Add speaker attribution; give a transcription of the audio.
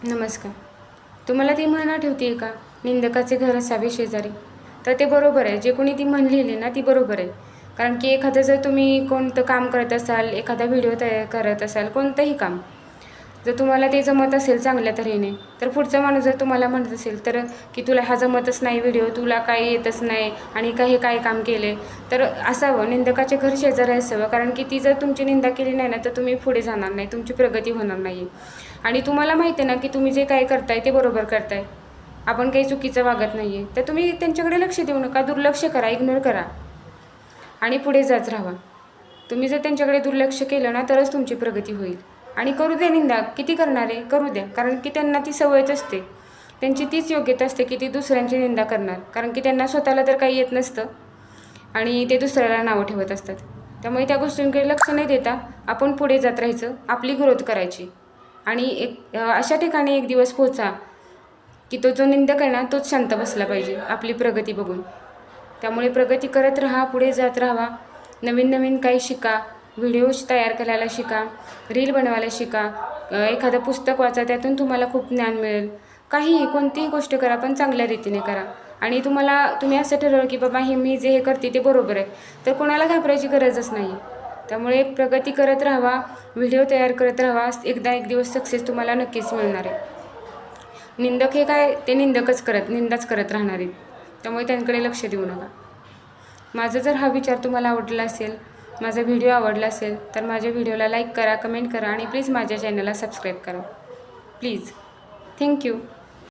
Speaker 1: नमस्कार. तुम्हाला ती म्हण आठवते का? निंदकाचे घर असावे शेजारी. तर ते बरोबर आहे. जे कोणी ती म्हण लिहिली ना ती बरोबर आहे. कारण की एखादं जर तुम्ही कोणतं काम करत असाल, एखादा व्हिडिओ तयार करत असाल, कोणतंही काम, जर तुम्हाला ते जमत असेल चांगल्या तऱ्हेने, तर पुढचा माणूस जर तुम्हाला म्हणत असेल तर की तुला हा जमतच नाही व्हिडिओ, तुला काही येतच नाही आणि हे काय काम केले, तर असावं निंदकाचे घर शेजारी असावं. कारण की ती जर तुमची निंदा केली नाही ना, तर तुम्ही पुढे जाणार नाही, तुमची प्रगती होणार नाही. आणि तुम्हाला माहिती आहे ना की तुम्ही जे काय करताय ते बरोबर करताय, आपण काही चुकीचं वागत नाही आहे, तर तुम्ही त्यांच्याकडे लक्ष देऊ नका, दुर्लक्ष करा, इग्नोर करा आणि पुढे जात राहा. तुम्ही जर त्यांच्याकडे दुर्लक्ष केलं ना तरच तुमची प्रगती होईल. आणि करू द्या निंदा, किती करणार आहे करू द्या, कारण की त्यांना ती सवयच असते, त्यांची तीच योग्यता असते की ती दुसऱ्यांची निंदा करणार, कारण की त्यांना स्वतःला तर काही येत नसतं आणि ते दुसऱ्याला नावं ठेवत असतात. त्यामुळे त्या गोष्टींकडे लक्ष नाही देता आपण पुढे जात राहायचं, आपली ग्रोथ करायची. आणि अशा ठिकाणी एक दिवस पोहोचा की तो जो निंदक आहे ना तोच शांत बसला पाहिजे आपली प्रगती बघून. त्यामुळे प्रगती करत राहा, पुढे जात राहा, नवीन नवीन काही शिका, व्हिडिओज तयार करायला शिका, रील बनवायला शिका, एखादं पुस्तक वाचा, त्यातून तुम्हाला खूप ज्ञान मिळेल. काहीही कोणतीही गोष्ट करा पण चांगल्या रीतीने करा. आणि तुम्ही असं ठरवलं की बाबा मी जे करते ते बरोबर आहे, तर कोणाला घाबरायची गरजच नाही. त्यामुळे प्रगती करत राहावा, व्हिडिओ तयार करत राहावा, एक दिवस सक्सेस तुम्हाला नक्कीच मिळणार आहे. निंदक हे काय, ते निंदाच करत राहणार आहेत, त्यामुळे त्यांकडे लक्ष देऊ नका. माझा जर हा विचार तुम्हाला आवडला असेल, माझा व्हिडिओ आवडला असेल, तर माझ्या व्हिडिओला लाईक करा, कमेंट करा आणि प्लीज माझ्या चॅनलला सबस्क्राईब करा. प्लीज. थँक्यू.